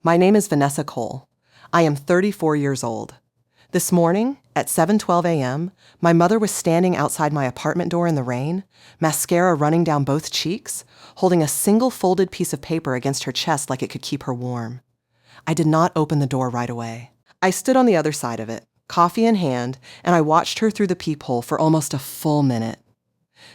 My name is Vanessa Cole. I am 34 years old. This morning, at 7:12 a.m., my mother was standing outside my apartment door in the rain, mascara running down both cheeks, holding a single folded piece of paper against her chest like it could keep her warm. I did not open the door right away. I stood on the other side of it, coffee in hand, and I watched her through the peephole for almost a full minute.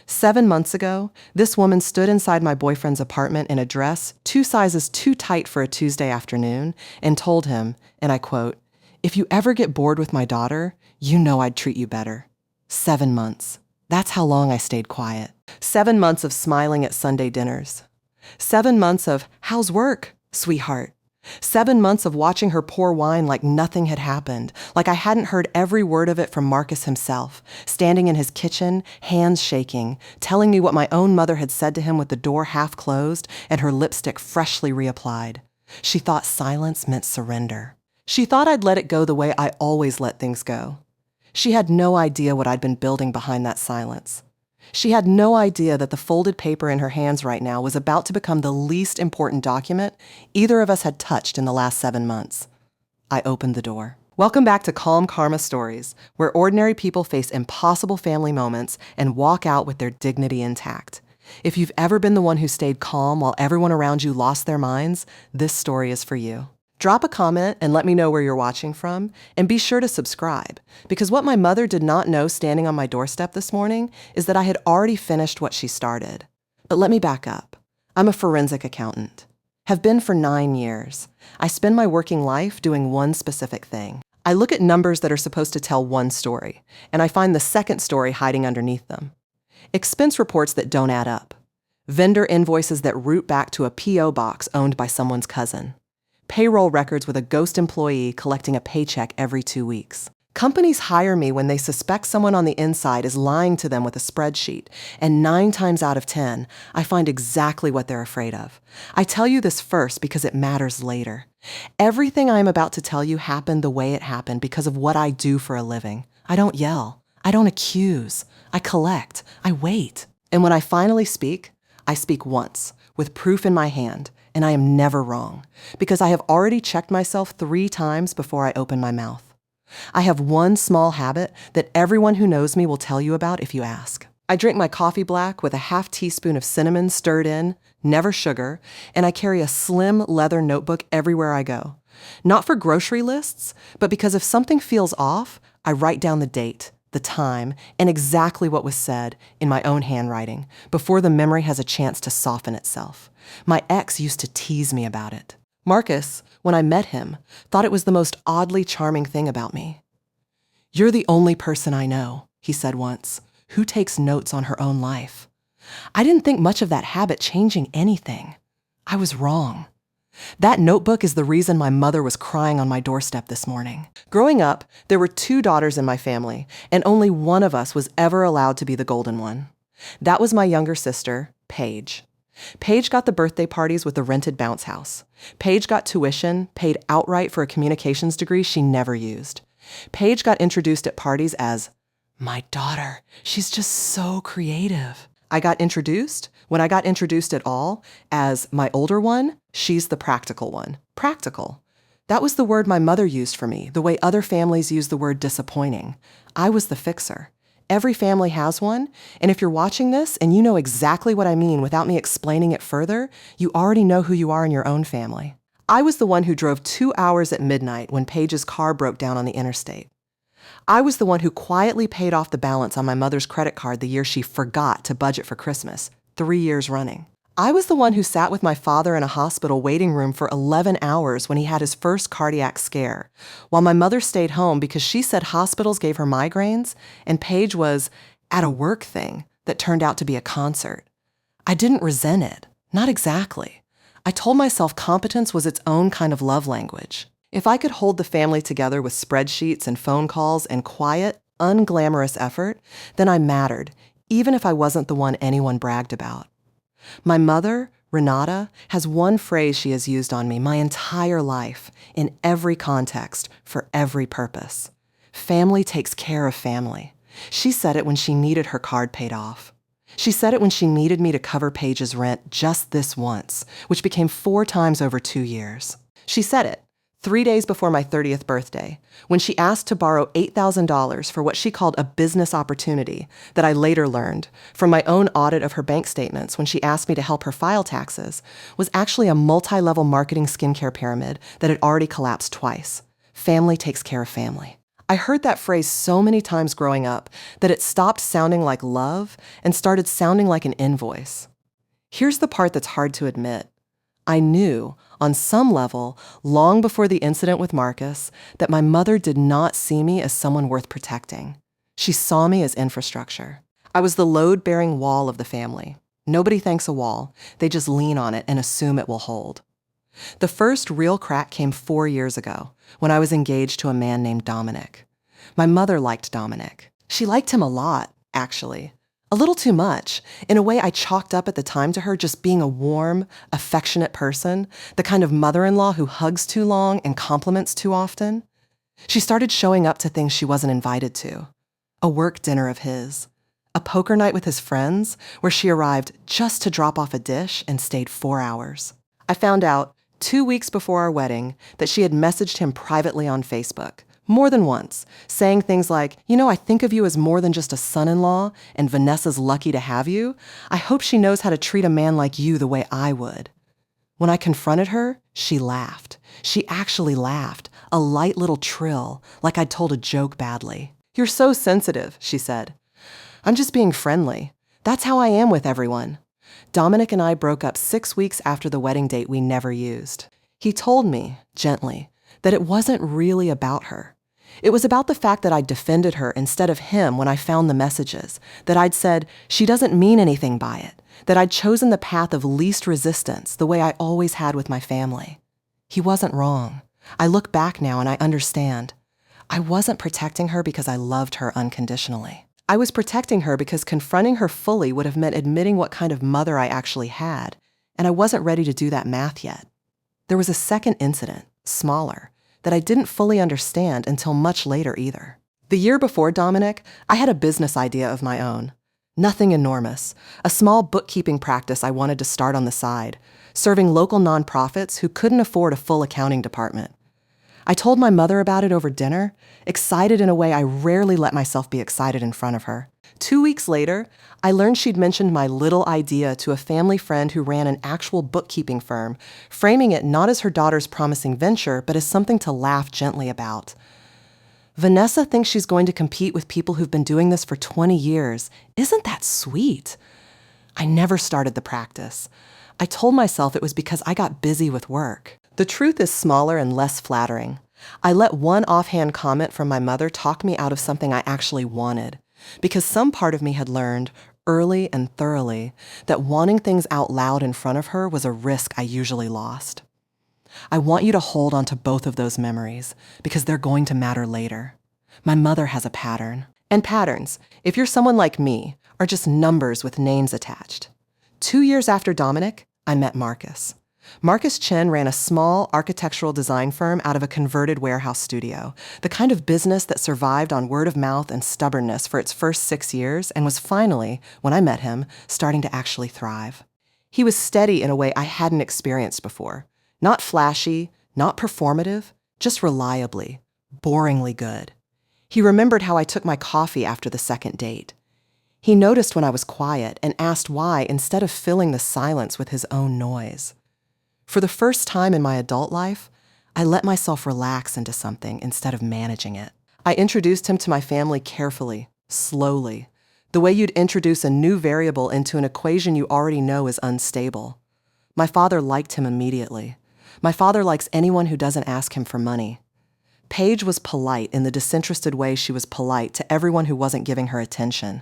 7 months ago, this woman stood inside my boyfriend's apartment in a dress 2 sizes too tight for a Tuesday afternoon and told him, and I quote, "If you ever get bored with my daughter, you know I'd treat you better." 7 months. That's how long I stayed quiet. 7 months of smiling at Sunday dinners. 7 months of, "How's work, sweetheart?" 7 months of watching her pour wine like nothing had happened, like I hadn't heard every word of it from Marcus himself, standing in his kitchen, hands shaking, telling me what my own mother had said to him with the door half closed and her lipstick freshly reapplied. She thought silence meant surrender. She thought I'd let it go the way I always let things go. She had no idea what I'd been building behind that silence. She had no idea that the folded paper in her hands right now was about to become the least important document either of us had touched in the last 7 months. I opened the door. Welcome back to Calm Karma Stories, where ordinary people face impossible family moments and walk out with their dignity intact. If you've ever been the one who stayed calm while everyone around you lost their minds, this story is for you. Drop a comment and let me know where you're watching from, and be sure to subscribe, because what my mother did not know standing on my doorstep this morning is that I had already finished what she started. But let me back up. I'm a forensic accountant. Have been for 9 years. I spend my working life doing one specific thing. I look at numbers that are supposed to tell one story, and I find the second story hiding underneath them. Expense reports that don't add up. Vendor invoices that root back to a P.O. box owned by someone's cousin. Payroll records with a ghost employee collecting a paycheck every 2 weeks. Companies hire me when they suspect someone on the inside is lying to them with a spreadsheet, and 9 times out of 10, I find exactly what they're afraid of. I tell you this first because it matters later. Everything I'm about to tell you happened the way it happened because of what I do for a living. I don't yell. I don't accuse. I collect. I wait. And when I finally speak, I speak once, with proof in my hand, and I am never wrong, because I have already checked myself 3 times before I open my mouth. I have one small habit that everyone who knows me will tell you about if you ask. I drink my coffee black with a half teaspoon of cinnamon stirred in, never sugar, and I carry a slim leather notebook everywhere I go. Not for grocery lists, but because if something feels off, I write down the date, the time, and exactly what was said in my own handwriting before the memory has a chance to soften itself. My ex used to tease me about it. Marcus, when I met him, thought it was the most oddly charming thing about me. "You're the only person I know," he said once, "who takes notes on her own life." I didn't think much of that habit changing anything. I was wrong. That notebook is the reason my mother was crying on my doorstep this morning. Growing up, there were 2 daughters in my family, and only one of us was ever allowed to be the golden one. That was my younger sister, Paige. Paige got the birthday parties with the rented bounce house. Paige got tuition, paid outright for a communications degree she never used. Paige got introduced at parties as, "My daughter, she's just so creative." I got introduced, when I got introduced at all, as "my older one, she's the practical one." Practical. That was the word my mother used for me, the way other families use the word disappointing. I was the fixer. Every family has one, and if you're watching this and you know exactly what I mean without me explaining it further, you already know who you are in your own family. I was the one who drove 2 hours at midnight when Paige's car broke down on the interstate. I was the one who quietly paid off the balance on my mother's credit card the year she forgot to budget for Christmas, 3 years running. I was the one who sat with my father in a hospital waiting room for 11 hours when he had his first cardiac scare, while my mother stayed home because she said hospitals gave her migraines, and Paige was at a work thing that turned out to be a concert. I didn't resent it. Not exactly. I told myself competence was its own kind of love language. If I could hold the family together with spreadsheets and phone calls and quiet, unglamorous effort, then I mattered, even if I wasn't the one anyone bragged about. My mother, Renata, has one phrase she has used on me my entire life, in every context, for every purpose. Family takes care of family. She said it when she needed her card paid off. She said it when she needed me to cover Paige's rent just this once, which became 4 times over 2 years. She said it 3 days before my 30th birthday, when she asked to borrow $8,000 for what she called a business opportunity that I later learned from my own audit of her bank statements when she asked me to help her file taxes, was actually a multi-level marketing skincare pyramid that had already collapsed twice. Family takes care of family. I heard that phrase so many times growing up that it stopped sounding like love and started sounding like an invoice. Here's the part that's hard to admit. I knew, on some level, long before the incident with Marcus, that my mother did not see me as someone worth protecting. She saw me as infrastructure. I was the load-bearing wall of the family. Nobody thanks a wall. They just lean on it and assume it will hold. The first real crack came 4 years ago, when I was engaged to a man named Dominic. My mother liked Dominic. She liked him a lot, actually. A little too much, in a way I chalked up at the time to her just being a warm, affectionate person, the kind of mother-in-law who hugs too long and compliments too often. She started showing up to things she wasn't invited to. A work dinner of his. A poker night with his friends, where she arrived just to drop off a dish and stayed 4 hours. I found out 2 weeks before our wedding that she had messaged him privately on Facebook, more than once, saying things like, I think of you as more than just a son-in-law, and Vanessa's lucky to have you. I hope she knows how to treat a man like you the way I would. When I confronted her, she laughed. She actually laughed, a light little trill, like I'd told a joke badly. You're so sensitive, she said. I'm just being friendly. That's how I am with everyone. Dominic and I broke up 6 weeks after the wedding date we never used. He told me, gently, that it wasn't really about her. It was about the fact that I'd defended her instead of him when I found the messages, that I'd said she doesn't mean anything by it, that I'd chosen the path of least resistance the way I always had with my family. He wasn't wrong. I look back now and I understand. I wasn't protecting her because I loved her unconditionally. I was protecting her because confronting her fully would have meant admitting what kind of mother I actually had, and I wasn't ready to do that math yet. There was a second incident, smaller, that I didn't fully understand until much later either. The year before Dominic, I had a business idea of my own. Nothing enormous, a small bookkeeping practice I wanted to start on the side, serving local nonprofits who couldn't afford a full accounting department. I told my mother about it over dinner, excited in a way I rarely let myself be excited in front of her. 2 weeks later, I learned she'd mentioned my little idea to a family friend who ran an actual bookkeeping firm, framing it not as her daughter's promising venture, but as something to laugh gently about. Vanessa thinks she's going to compete with people who've been doing this for 20 years. Isn't that sweet? I never started the practice. I told myself it was because I got busy with work. The truth is smaller and less flattering. I let one offhand comment from my mother talk me out of something I actually wanted, because some part of me had learned, early and thoroughly, that wanting things out loud in front of her was a risk I usually lost. I want you to hold on to both of those memories, because they're going to matter later. My mother has a pattern. And patterns, if you're someone like me, are just numbers with names attached. 2 years after Dominic, I met Marcus. Marcus Chen ran a small architectural design firm out of a converted warehouse studio, the kind of business that survived on word of mouth and stubbornness for its first 6 years and was finally, when I met him, starting to actually thrive. He was steady in a way I hadn't experienced before. Not flashy, not performative, just reliably, boringly good. He remembered how I took my coffee after the second date. He noticed when I was quiet and asked why instead of filling the silence with his own noise. For the first time in my adult life, I let myself relax into something instead of managing it. I introduced him to my family carefully, slowly, the way you'd introduce a new variable into an equation you already know is unstable. My father liked him immediately. My father likes anyone who doesn't ask him for money. Paige was polite in the disinterested way she was polite to everyone who wasn't giving her attention.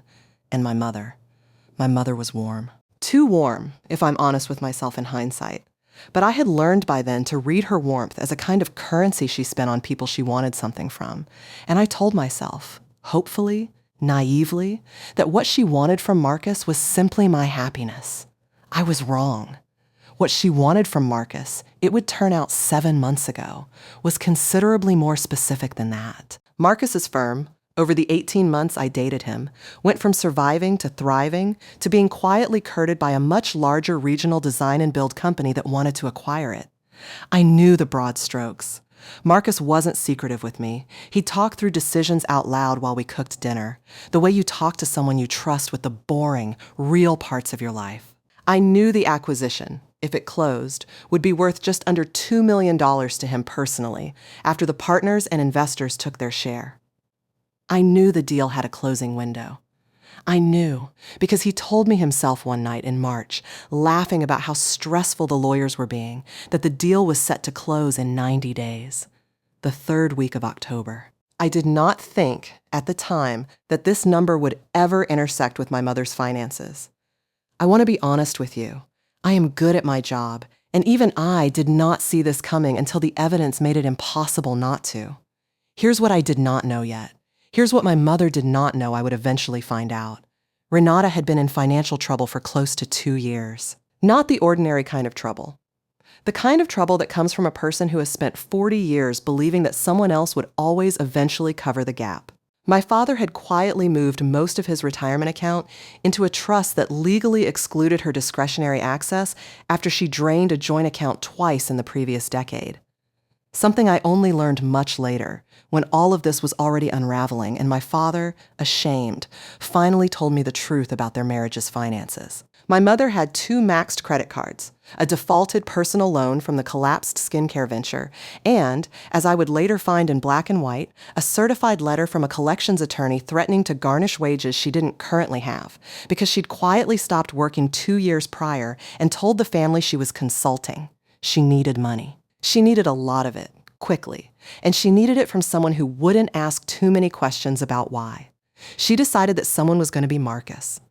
And my mother was warm. Too warm, if I'm honest with myself in hindsight. But I had learned by then to read her warmth as a kind of currency she spent on people she wanted something from. And I told myself, hopefully, naively, that what she wanted from Marcus was simply my happiness. I was wrong. What she wanted from Marcus, it would turn out 7 months ago, was considerably more specific than that. Marcus's firm, over the 18 months I dated him, went from surviving to thriving to being quietly courted by a much larger regional design and build company that wanted to acquire it. I knew the broad strokes. Marcus wasn't secretive with me. He talked through decisions out loud while we cooked dinner, the way you talk to someone you trust with the boring, real parts of your life. I knew the acquisition, if it closed, would be worth just under $2 million to him personally, after the partners and investors took their share. I knew the deal had a closing window. I knew, because he told me himself one night in March, laughing about how stressful the lawyers were being, that the deal was set to close in 90 days, the third week of October. I did not think, at the time, that this number would ever intersect with my mother's finances. I want to be honest with you. I am good at my job, and even I did not see this coming until the evidence made it impossible not to. Here's what I did not know yet. Here's what my mother did not know I would eventually find out. Renata had been in financial trouble for close to 2 years. Not the ordinary kind of trouble. The kind of trouble that comes from a person who has spent 40 years believing that someone else would always eventually cover the gap. My father had quietly moved most of his retirement account into a trust that legally excluded her discretionary access after she drained a joint account twice in the previous decade. Something I only learned much later, when all of this was already unraveling and my father, ashamed, finally told me the truth about their marriage's finances. My mother had 2 maxed credit cards, a defaulted personal loan from the collapsed skincare venture, and, as I would later find in black and white, a certified letter from a collections attorney threatening to garnish wages she didn't currently have, because she'd quietly stopped working 2 years prior and told the family she was consulting. She needed money. She needed a lot of it, quickly, and she needed it from someone who wouldn't ask too many questions about why. She decided that someone was going to be Marcus.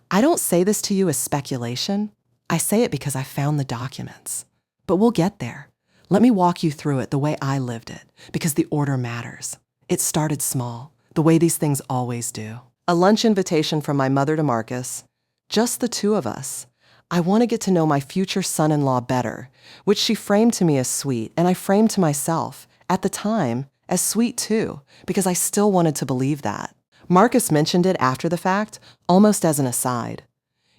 I don't say this to you as speculation. I say it because I found the documents. But we'll get there. Let me walk you through it the way I lived it, because the order matters. It started small, the way these things always do. A lunch invitation from my mother to Marcus. Just the 2 of us. I want to get to know my future son-in-law better, which she framed to me as sweet, and I framed to myself, at the time, as sweet too, because I still wanted to believe that. Marcus mentioned it after the fact, almost as an aside.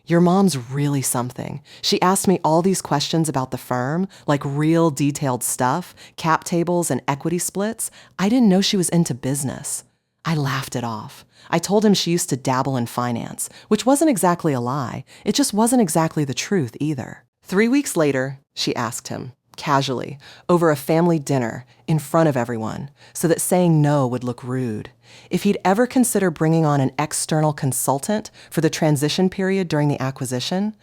Your mom's really something. She asked me all these questions about the firm, like real detailed stuff, cap tables and equity splits. I didn't know she was into business. I laughed it off. I told him she used to dabble in finance, which wasn't exactly a lie. It just wasn't exactly the truth either. 3 weeks later, she asked him, casually, over a family dinner, in front of everyone, so that saying no would look rude, if he'd ever consider bringing on an external consultant for the transition period during the acquisition.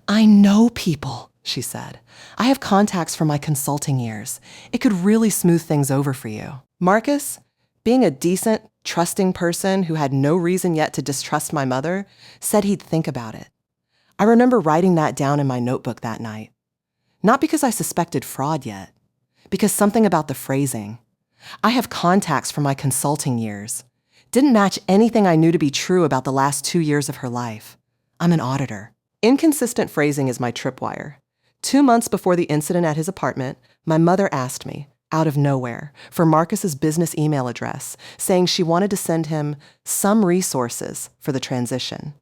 I know people, she said. I have contacts from my consulting years. It could really smooth things over for you. Marcus, being a decent, trusting person who had no reason yet to distrust my mother, said he'd think about it. I remember writing that down in my notebook that night. Not because I suspected fraud yet, because something about the phrasing. I have contacts from my consulting years. Didn't match anything I knew to be true about the last 2 years of her life. I'm an auditor. Inconsistent phrasing is my tripwire. 2 months before the incident at his apartment, my mother asked me, out of nowhere, for Marcus's business email address, saying she wanted to send him some resources for the transition.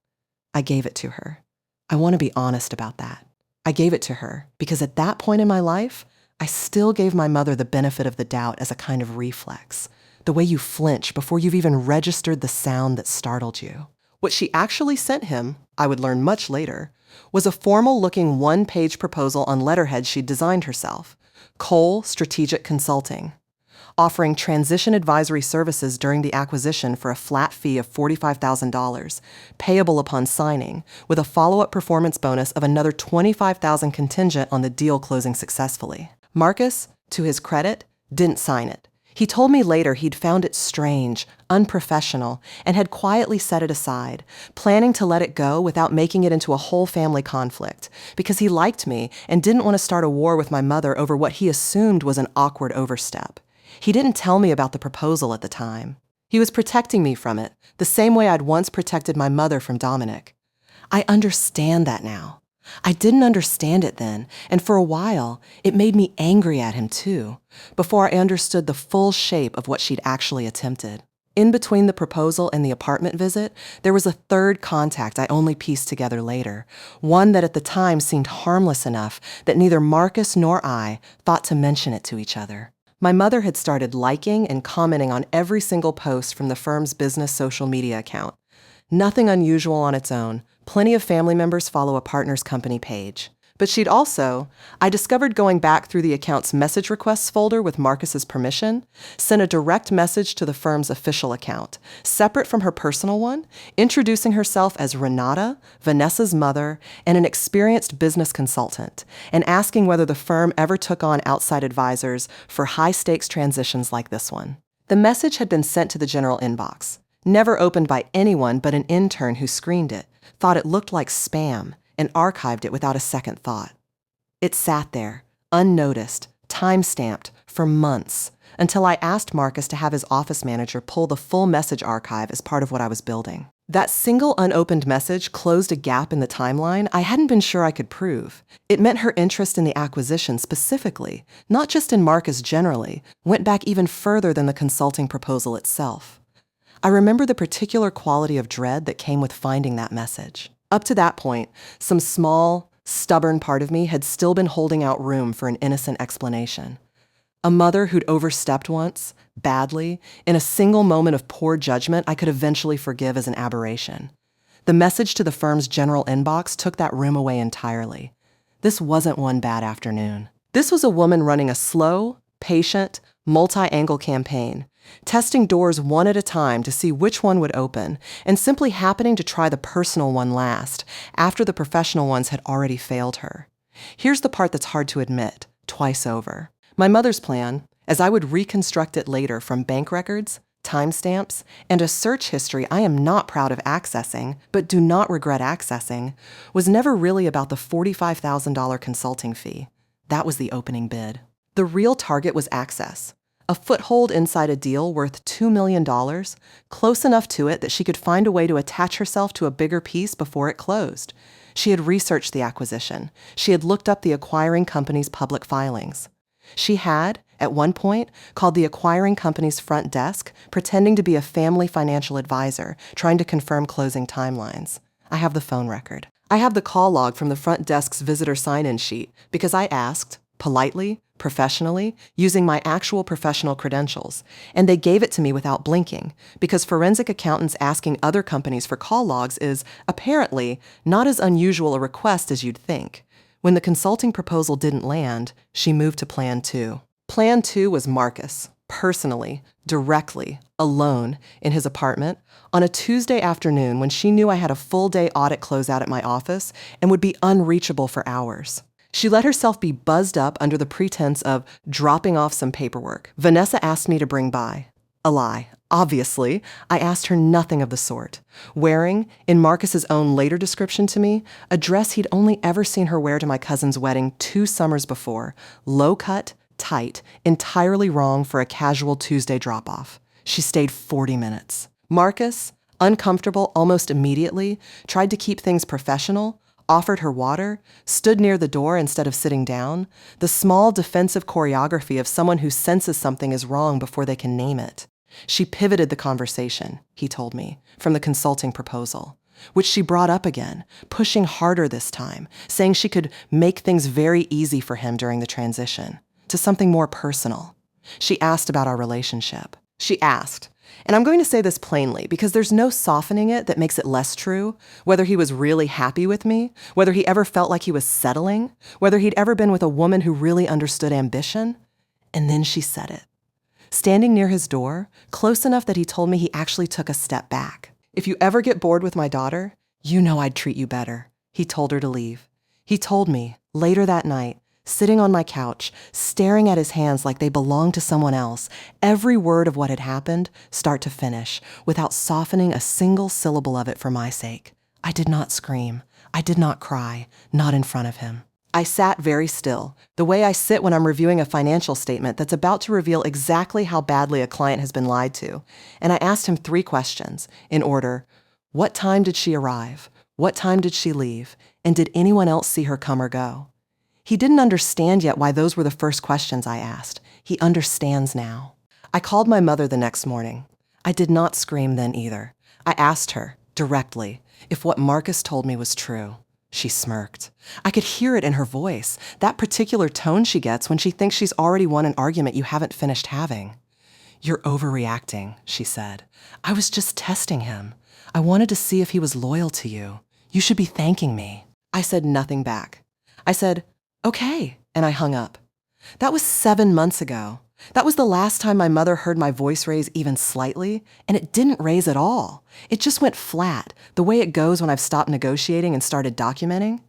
I gave it to her. I want to be honest about that. I gave it to her because at that point in my life, I still gave my mother the benefit of the doubt as a kind of reflex, the way you flinch before you've even registered the sound that startled you. What she actually sent him, I would learn much later, was a formal-looking 1-page proposal on letterhead she'd designed herself, Cole Strategic Consulting, offering transition advisory services during the acquisition for a flat fee of $45,000, payable upon signing, with a follow-up performance bonus of another $25,000 contingent on the deal closing successfully. Marcus, to his credit, didn't sign it. He told me later he'd found it strange, unprofessional, and had quietly set it aside, planning to let it go without making it into a whole family conflict, because he liked me and didn't want to start a war with my mother over what he assumed was an awkward overstep. He didn't tell me about the proposal at the time. He was protecting me from it, the same way I'd once protected my mother from Dominic. I understand that now. I didn't understand it then, and for a while, it made me angry at him too, before I understood the full shape of what she'd actually attempted. In between the proposal and the apartment visit, there was a third contact I only pieced together later, one that at the time seemed harmless enough that neither Marcus nor I thought to mention it to each other. My mother had started liking and commenting on every single post from the firm's business social media account. Nothing unusual on its own. Plenty of family members follow a partner's company page. But she'd also, I discovered going back through the account's message requests folder with Marcus's permission, sent a direct message to the firm's official account, separate from her personal one, introducing herself as Renata, Vanessa's mother, and an experienced business consultant, and asking whether the firm ever took on outside advisors for high-stakes transitions like this one. The message had been sent to the general inbox, never opened by anyone but an intern who screened it, thought it looked like spam, and archived it without a second thought. It sat there, unnoticed, time-stamped, for months, until I asked Marcus to have his office manager pull the full message archive as part of what I was building. That single unopened message closed a gap in the timeline I hadn't been sure I could prove. It meant her interest in the acquisition specifically, not just in Marcus generally, went back even further than the consulting proposal itself. I remember the particular quality of dread that came with finding that message. Up to that point, some small, stubborn part of me had still been holding out room for an innocent explanation. A mother who'd overstepped once, badly, in a single moment of poor judgment I could eventually forgive as an aberration. The message to the firm's general inbox took that room away entirely. This wasn't one bad afternoon. This was a woman running a slow, patient, multi-angle campaign, testing doors one at a time to see which one would open, and simply happening to try the personal one last, after the professional ones had already failed her. Here's the part that's hard to admit, twice over. My mother's plan, as I would reconstruct it later from bank records, timestamps, and a search history I am not proud of accessing, but do not regret accessing, was never really about the $45,000 consulting fee. That was the opening bid. The real target was access. A foothold inside a deal worth $2 million, close enough to it that she could find a way to attach herself to a bigger piece before it closed. She had researched the acquisition. She had looked up the acquiring company's public filings. She had, at one point, called the acquiring company's front desk, pretending to be a family financial advisor, trying to confirm closing timelines. I have the phone record. I have the call log from the front desk's visitor sign-in sheet because I asked, politely, professionally, using my actual professional credentials, and they gave it to me without blinking, because forensic accountants asking other companies for call logs is, apparently, not as unusual a request as you'd think. When the consulting proposal didn't land, she moved to Plan 2. Plan 2 was Marcus, personally, directly, alone, in his apartment, on a Tuesday afternoon when she knew I had a full-day audit closeout at my office and would be unreachable for hours. She let herself be buzzed up under the pretense of dropping off some paperwork. Vanessa asked me to bring by. A lie. Obviously, I asked her nothing of the sort. Wearing, in Marcus's own later description to me, a dress he'd only ever seen her wear to my cousin's wedding 2 summers before, low-cut, tight, entirely wrong for a casual Tuesday drop-off. She stayed 40 minutes. Marcus, uncomfortable almost immediately, tried to keep things professional, offered her water, stood near the door instead of sitting down, the small defensive choreography of someone who senses something is wrong before they can name it. She pivoted the conversation, he told me, from the consulting proposal, which she brought up again, pushing harder this time, saying she could make things very easy for him during the transition, to something more personal. She asked about our relationship. She asked, and I'm going to say this plainly because there's no softening it that makes it less true, whether he was really happy with me, whether he ever felt like he was settling, whether he'd ever been with a woman who really understood ambition. And then she said it. Standing near his door, close enough that he told me he actually took a step back. If you ever get bored with my daughter, you know I'd treat you better. He told her to leave. He told me, later that night, sitting on my couch, staring at his hands like they belonged to someone else, every word of what had happened, start to finish, without softening a single syllable of it for my sake. I did not scream. I did not cry, not in front of him. I sat very still, the way I sit when I'm reviewing a financial statement that's about to reveal exactly how badly a client has been lied to, and I asked him 3 questions, in order: what time did she arrive? What time did she leave? And did anyone else see her come or go? He didn't understand yet why those were the first questions I asked. He understands now. I called my mother the next morning. I did not scream then either. I asked her, directly, if what Marcus told me was true. She smirked. I could hear it in her voice, that particular tone she gets when she thinks she's already won an argument you haven't finished having. "You're overreacting," she said. "I was just testing him. I wanted to see if he was loyal to you. You should be thanking me." I said nothing back. I said, "Okay," and I hung up. That was 7 months ago. That was the last time my mother heard my voice raise even slightly, and it didn't raise at all. It just went flat, the way it goes when I've stopped negotiating and started documenting.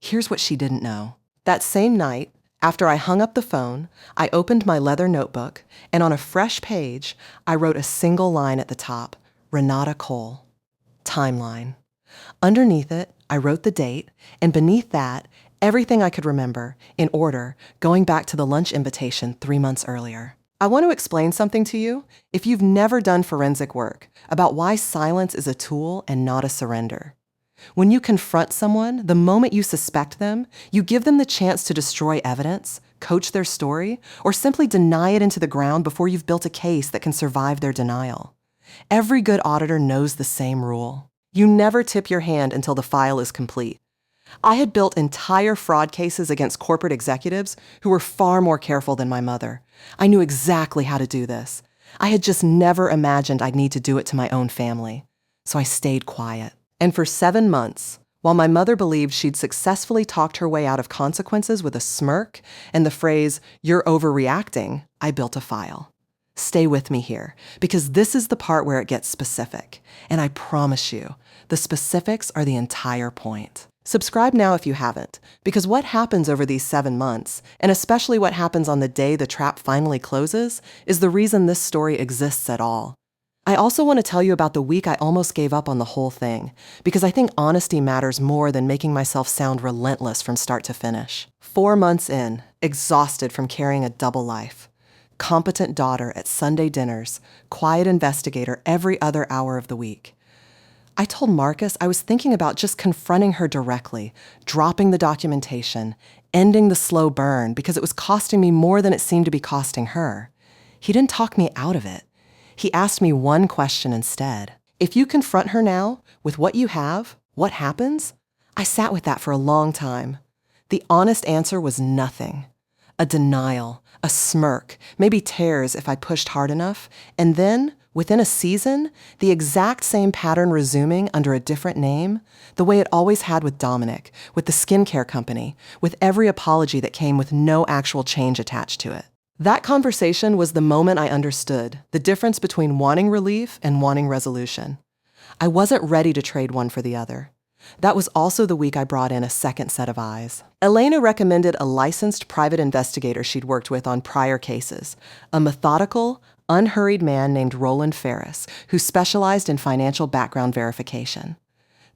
Here's what she didn't know. That same night, after I hung up the phone, I opened my leather notebook, and on a fresh page, I wrote a single line at the top, Renata Cole. Timeline. Underneath it, I wrote the date, and beneath that, everything I could remember, in order, going back to the lunch invitation 3 months earlier. I want to explain something to you, if you've never done forensic work, about why silence is a tool and not a surrender. When you confront someone, the moment you suspect them, you give them the chance to destroy evidence, coach their story, or simply deny it into the ground before you've built a case that can survive their denial. Every good auditor knows the same rule. You never tip your hand until the file is complete. I had built entire fraud cases against corporate executives who were far more careful than my mother. I knew exactly how to do this. I had just never imagined I'd need to do it to my own family. So I stayed quiet. And for 7 months, while my mother believed she'd successfully talked her way out of consequences with a smirk and the phrase, "You're overreacting," I built a file. Stay with me here, because this is the part where it gets specific. And I promise you, the specifics are the entire point. Subscribe now if you haven't, because what happens over these 7 months, and especially what happens on the day the trap finally closes, is the reason this story exists at all. I also want to tell you about the week I almost gave up on the whole thing, because I think honesty matters more than making myself sound relentless from start to finish. 4 months in, exhausted from carrying a double life. Competent daughter at Sunday dinners, quiet investigator every other hour of the week. I told Marcus I was thinking about just confronting her directly, dropping the documentation, ending the slow burn because it was costing me more than it seemed to be costing her. He didn't talk me out of it. He asked me one question instead. If you confront her now, with what you have, what happens? I sat with that for a long time. The honest answer was nothing. A denial, a smirk, maybe tears if I pushed hard enough, and then, within a season, the exact same pattern resuming under a different name, the way it always had with Dominic, with the skincare company, with every apology that came with no actual change attached to it. That conversation was the moment I understood the difference between wanting relief and wanting resolution. I wasn't ready to trade one for the other. That was also the week I brought in a second set of eyes. Elena recommended a licensed private investigator she'd worked with on prior cases, a methodical, unhurried man named Roland Ferris, who specialized in financial background verification.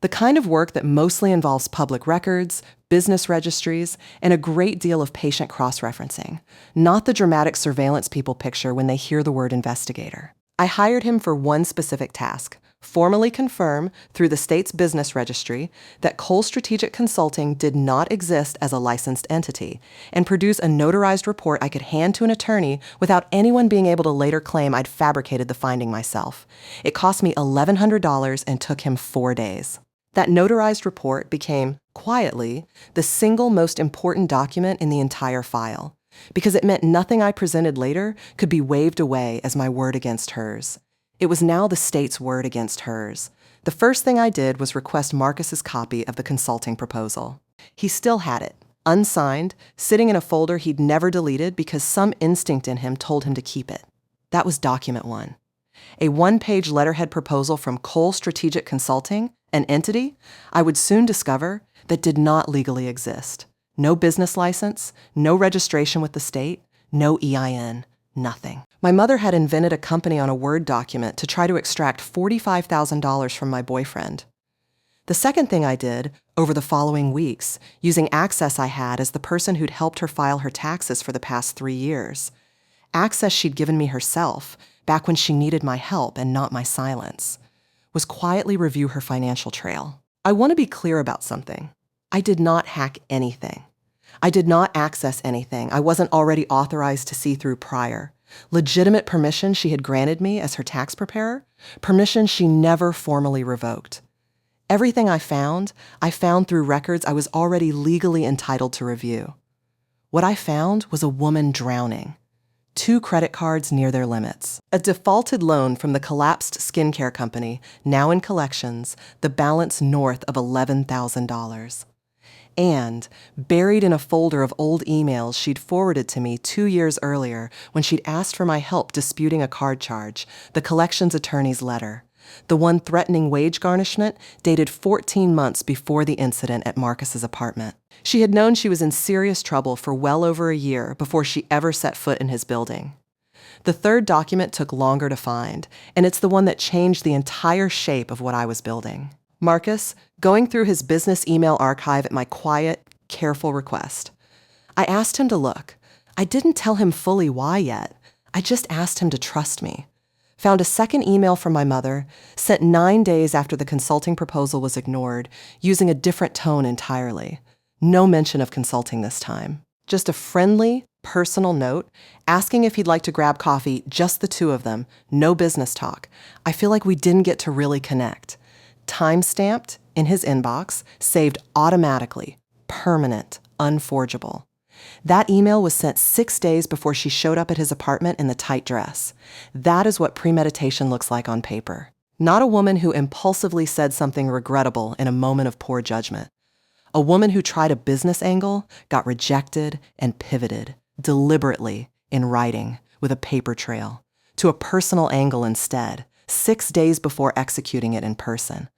The kind of work that mostly involves public records, business registries, and a great deal of patient cross-referencing, not the dramatic surveillance people picture when they hear the word investigator. I hired him for one specific task: formally confirm, through the state's business registry, that Cole Strategic Consulting did not exist as a licensed entity, and produce a notarized report I could hand to an attorney without anyone being able to later claim I'd fabricated the finding myself. It cost me $1,100 and took him 4 days. That notarized report became, quietly, the single most important document in the entire file, because it meant nothing I presented later could be waved away as my word against hers. It was now the state's word against hers. The first thing I did was request Marcus's copy of the consulting proposal. He still had it, unsigned, sitting in a folder he'd never deleted because some instinct in him told him to keep it. That was document 1. A 1-page letterhead proposal from Cole Strategic Consulting, an entity, I would soon discover, that did not legally exist. No business license, no registration with the state, no EIN, nothing. My mother had invented a company on a Word document to try to extract $45,000 from my boyfriend. The second thing I did, over the following weeks, using access I had as the person who'd helped her file her taxes for the past 3 years, access she'd given me herself, back when she needed my help and not my silence, was quietly review her financial trail. I want to be clear about something. I did not hack anything. I did not access anything I wasn't already authorized to see through prior. Legitimate permission she had granted me as her tax preparer, permission she never formally revoked. Everything I found through records I was already legally entitled to review. What I found was a woman drowning. 2 credit cards near their limits. A defaulted loan from the collapsed skincare company, now in collections, the balance north of $11,000. And, buried in a folder of old emails she'd forwarded to me 2 years earlier when she'd asked for my help disputing a card charge, the collections attorney's letter. The one threatening wage garnishment dated 14 months before the incident at Marcus's apartment. She had known she was in serious trouble for well over a year before she ever set foot in his building. The third document took longer to find, and it's the one that changed the entire shape of what I was building. Marcus, going through his business email archive at my quiet, careful request. I asked him to look. I didn't tell him fully why yet. I just asked him to trust me. Found a second email from my mother, sent 9 days after the consulting proposal was ignored, using a different tone entirely. No mention of consulting this time. Just a friendly, personal note asking if he'd like to grab coffee, just the 2 of them, no business talk. I feel like we didn't get to really connect. Time-stamped, in his inbox, saved automatically, permanent, unforgeable. That email was sent 6 days before she showed up at his apartment in the tight dress. That is what premeditation looks like on paper. Not a woman who impulsively said something regrettable in a moment of poor judgment. A woman who tried a business angle, got rejected, and pivoted, deliberately, in writing, with a paper trail, to a personal angle instead, 6 days before executing it in person.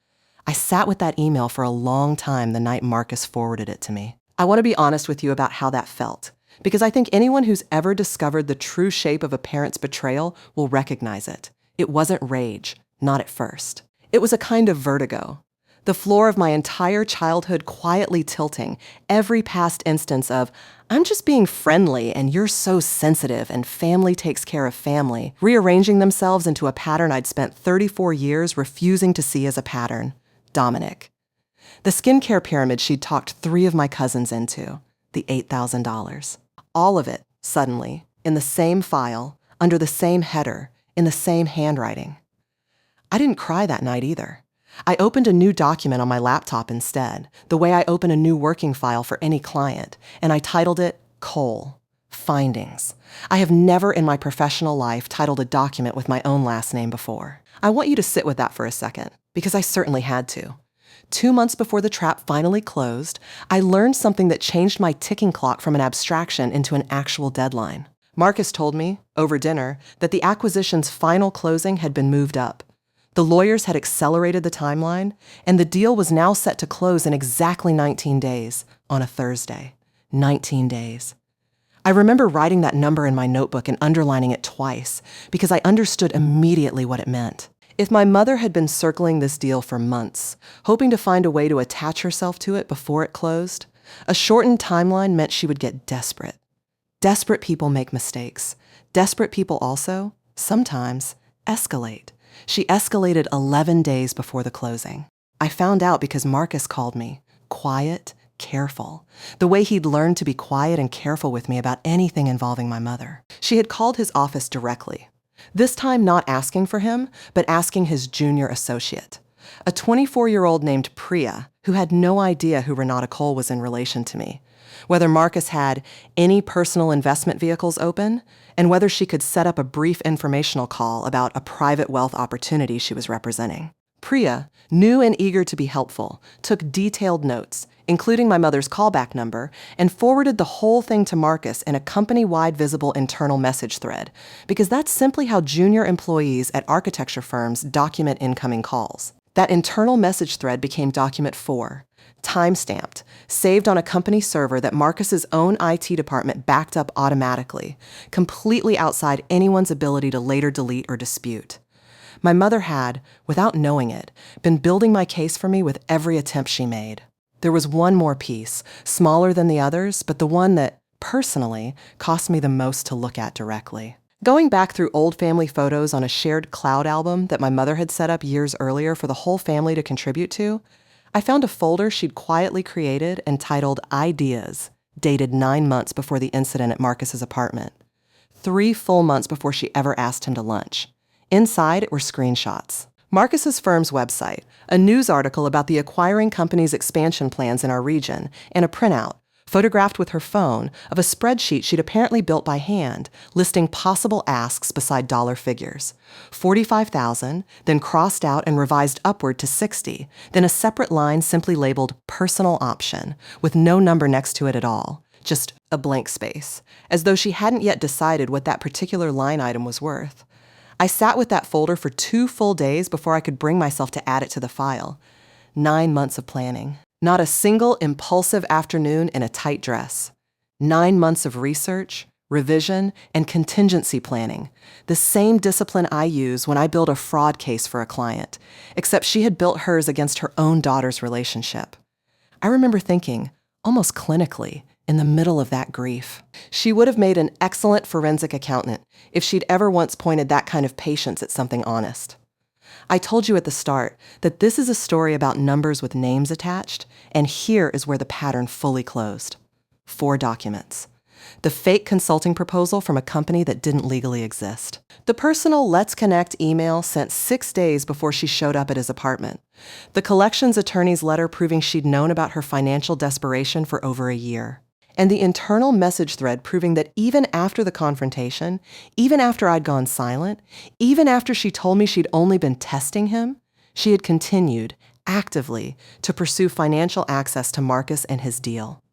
I sat with that email for a long time the night Marcus forwarded it to me. I want to be honest with you about how that felt, because I think anyone who's ever discovered the true shape of a parent's betrayal will recognize it. It wasn't rage, not at first. It was a kind of vertigo. The floor of my entire childhood quietly tilting, every past instance of, I'm just being friendly and you're so sensitive and family takes care of family, rearranging themselves into a pattern I'd spent 34 years refusing to see as a pattern. Dominic. The skincare pyramid she'd talked 3 of my cousins into, the $8,000. All of it, suddenly, in the same file, under the same header, in the same handwriting. I didn't cry that night either. I opened a new document on my laptop instead, the way I open a new working file for any client, and I titled it Cole, Findings. I have never in my professional life titled a document with my own last name before. I want you to sit with that for a second, because I certainly had to. 2 months before the trap finally closed, I learned something that changed my ticking clock from an abstraction into an actual deadline. Marcus told me, over dinner, that the acquisition's final closing had been moved up. The lawyers had accelerated the timeline, and the deal was now set to close in exactly 19 days, on a Thursday. 19 days. I remember writing that number in my notebook and underlining it twice, because I understood immediately what it meant. If my mother had been circling this deal for months, hoping to find a way to attach herself to it before it closed, a shortened timeline meant she would get desperate. Desperate people make mistakes. Desperate people also, sometimes, escalate. She escalated 11 days before the closing. I found out because Marcus called me, quiet, careful, the way he'd learned to be quiet and careful with me about anything involving my mother. She had called his office directly. This time not asking for him, but asking his junior associate, a 24-year-old named Priya, who had no idea who Renata Cole was in relation to me, whether Marcus had any personal investment vehicles open, and whether she could set up a brief informational call about a private wealth opportunity she was representing. Priya, new and eager to be helpful, took detailed notes, including my mother's callback number, and forwarded the whole thing to Marcus in a company-wide visible internal message thread, because that's simply how junior employees at architecture firms document incoming calls. That internal message thread became document 4, time-stamped, saved on a company server that Marcus's own IT department backed up automatically, completely outside anyone's ability to later delete or dispute. My mother had, without knowing it, been building my case for me with every attempt she made. There was one more piece, smaller than the others, but the one that, personally, cost me the most to look at directly. Going back through old family photos on a shared cloud album that my mother had set up years earlier for the whole family to contribute to, I found a folder she'd quietly created entitled Ideas, dated 9 months before the incident at Marcus's apartment. 3 full months before she ever asked him to lunch. Inside were screenshots. Marcus's firm's website, a news article about the acquiring company's expansion plans in our region, and a printout, photographed with her phone, of a spreadsheet she'd apparently built by hand, listing possible asks beside dollar figures. $45,000, then crossed out and revised upward to $60,000, then a separate line simply labeled personal option, with no number next to it at all, just a blank space, as though she hadn't yet decided what that particular line item was worth. I sat with that folder for 2 full days before I could bring myself to add it to the file. 9 months of planning. Not a single impulsive afternoon in a tight dress. 9 months of research, revision, and contingency planning. The same discipline I use when I build a fraud case for a client, except she had built hers against her own daughter's relationship. I remember thinking, almost clinically, in the middle of that grief, she would have made an excellent forensic accountant if she'd ever once pointed that kind of patience at something honest. I told you at the start that this is a story about numbers with names attached, and here is where the pattern fully closed. 4 documents. The fake consulting proposal from a company that didn't legally exist. The personal Let's Connect email sent 6 days before she showed up at his apartment. The collections attorney's letter proving she'd known about her financial desperation for over a year. And the internal message thread proving that even after the confrontation, even after I'd gone silent, even after she told me she'd only been testing him, she had continued, actively, to pursue financial access to Marcus and his deal.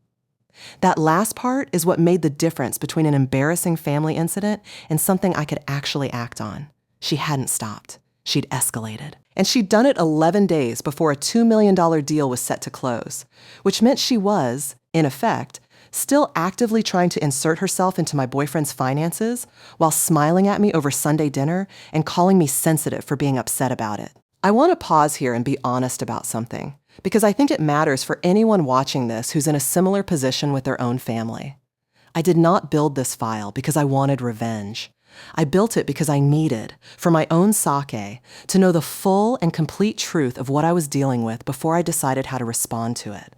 That last part is what made the difference between an embarrassing family incident and something I could actually act on. She hadn't stopped. She'd escalated. And she'd done it 11 days before a $2 million deal was set to close, which meant she was, in effect, still actively trying to insert herself into my boyfriend's finances while smiling at me over Sunday dinner and calling me sensitive for being upset about it. I want to pause here and be honest about something, because I think it matters for anyone watching this who's in a similar position with their own family. I did not build this file because I wanted revenge. I built it because I needed, for my own sake, to know the full and complete truth of what I was dealing with before I decided how to respond to it.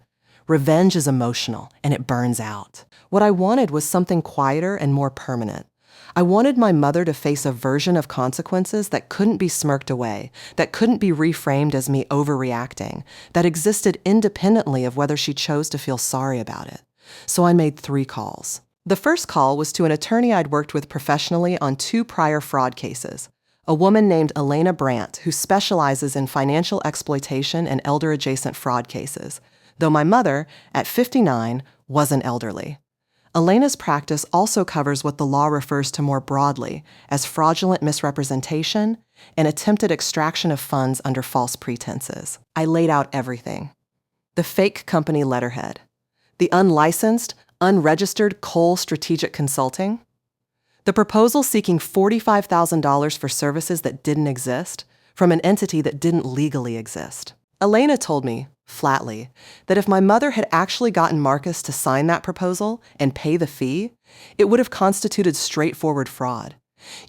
Revenge is emotional, and it burns out. What I wanted was something quieter and more permanent. I wanted my mother to face a version of consequences that couldn't be smirked away, that couldn't be reframed as me overreacting, that existed independently of whether she chose to feel sorry about it. So I made 3 calls. The first call was to an attorney I'd worked with professionally on 2 prior fraud cases. A woman named Elena Brandt, who specializes in financial exploitation and elder-adjacent fraud cases, though my mother, at 59, wasn't elderly. Elena's practice also covers what the law refers to more broadly as fraudulent misrepresentation and attempted extraction of funds under false pretenses. I laid out everything. The fake company letterhead, the unlicensed, unregistered Cole Strategic Consulting, the proposal seeking $45,000 for services that didn't exist from an entity that didn't legally exist. Elena told me, flatly, that if my mother had actually gotten Marcus to sign that proposal and pay the fee, it would have constituted straightforward fraud.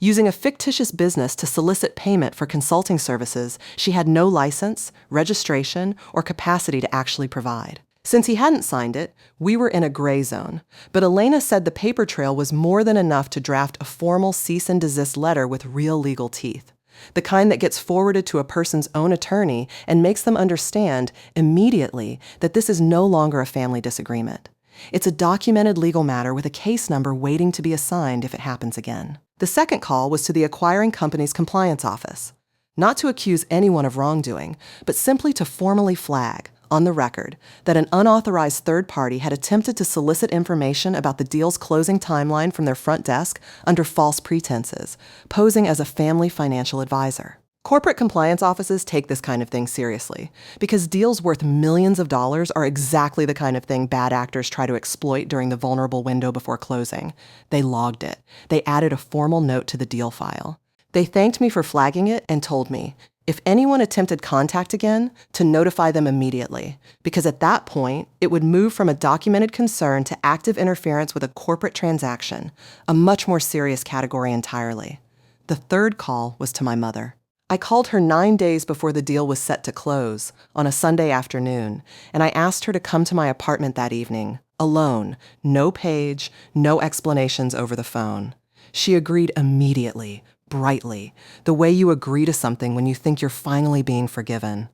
Using a fictitious business to solicit payment for consulting services she had no license, registration, or capacity to actually provide. Since he hadn't signed it, we were in a gray zone, but Elena said the paper trail was more than enough to draft a formal cease and desist letter with real legal teeth. The kind that gets forwarded to a person's own attorney and makes them understand immediately that this is no longer a family disagreement. It's a documented legal matter with a case number waiting to be assigned if it happens again. The second call was to the acquiring company's compliance office, not to accuse anyone of wrongdoing, but simply to formally flag, on the record, that an unauthorized third party had attempted to solicit information about the deal's closing timeline from their front desk under false pretenses, posing as a family financial advisor. Corporate compliance offices take this kind of thing seriously, because deals worth millions of dollars are exactly the kind of thing bad actors try to exploit during the vulnerable window before closing. They logged it. They added a formal note to the deal file. They thanked me for flagging it and told me, if anyone attempted contact again, to notify them immediately, because at that point, it would move from a documented concern to active interference with a corporate transaction, a much more serious category entirely. The third call was to my mother. I called her 9 days before the deal was set to close, on a Sunday afternoon, and I asked her to come to my apartment that evening, alone, no page, no explanations over the phone. She agreed immediately, brightly, the way you agree to something when you think you're finally being forgiven.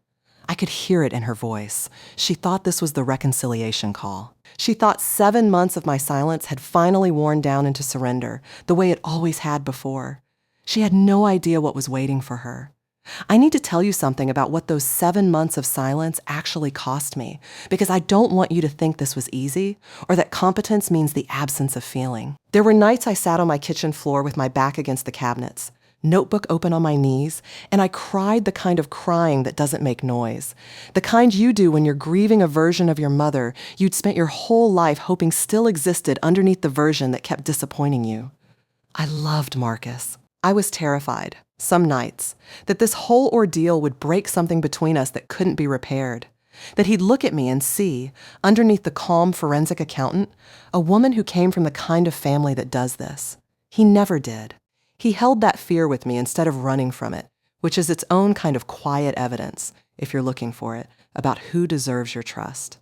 I could hear it in her voice. She thought this was the reconciliation call. She thought 7 months of my silence had finally worn down into surrender, the way it always had before. She had no idea what was waiting for her. I need to tell you something about what those 7 months of silence actually cost me, because I don't want you to think this was easy, or that competence means the absence of feeling. There were nights I sat on my kitchen floor with my back against the cabinets, notebook open on my knees, and I cried the kind of crying that doesn't make noise, the kind you do when you're grieving a version of your mother you'd spent your whole life hoping still existed underneath the version that kept disappointing you. I loved Marcus. I was terrified, some nights, that this whole ordeal would break something between us that couldn't be repaired, that he'd look at me and see, underneath the calm forensic accountant, a woman who came from the kind of family that does this. He never did. He held that fear with me instead of running from it, which is its own kind of quiet evidence, if you're looking for it, about who deserves your trust.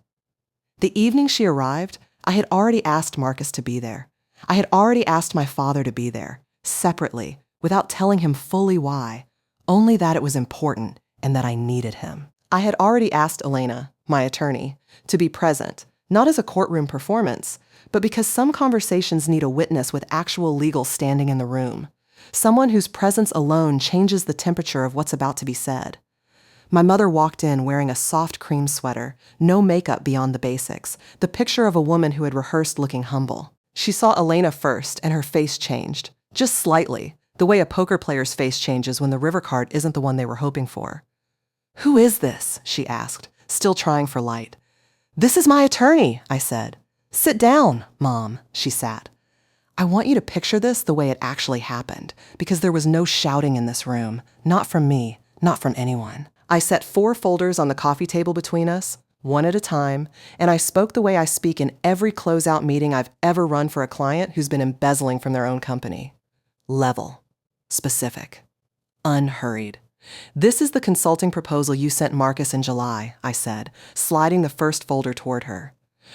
The evening she arrived, I had already asked Marcus to be there. I had already asked my father to be there, separately, without telling him fully why, only that it was important and that I needed him. I had already asked Elena, my attorney, to be present, not as a courtroom performance, but because some conversations need a witness with actual legal standing in the room, someone whose presence alone changes the temperature of what's about to be said. My mother walked in wearing a soft cream sweater, no makeup beyond the basics, the picture of a woman who had rehearsed looking humble. She saw Elena first, and her face changed, just slightly, the way a poker player's face changes when the river card isn't the one they were hoping for. "Who is this?" she asked, still trying for light. "This is my attorney," I said. "Sit down, Mom," she sat. I want you to picture this the way it actually happened, because there was no shouting in this room, not from me, not from anyone. I set 4 folders on the coffee table between us, one at a time, and I spoke the way I speak in every closeout meeting I've ever run for a client who's been embezzling from their own company. Level. Specific. Unhurried. "This is the consulting proposal you sent Marcus in July," I said, sliding the first folder toward her.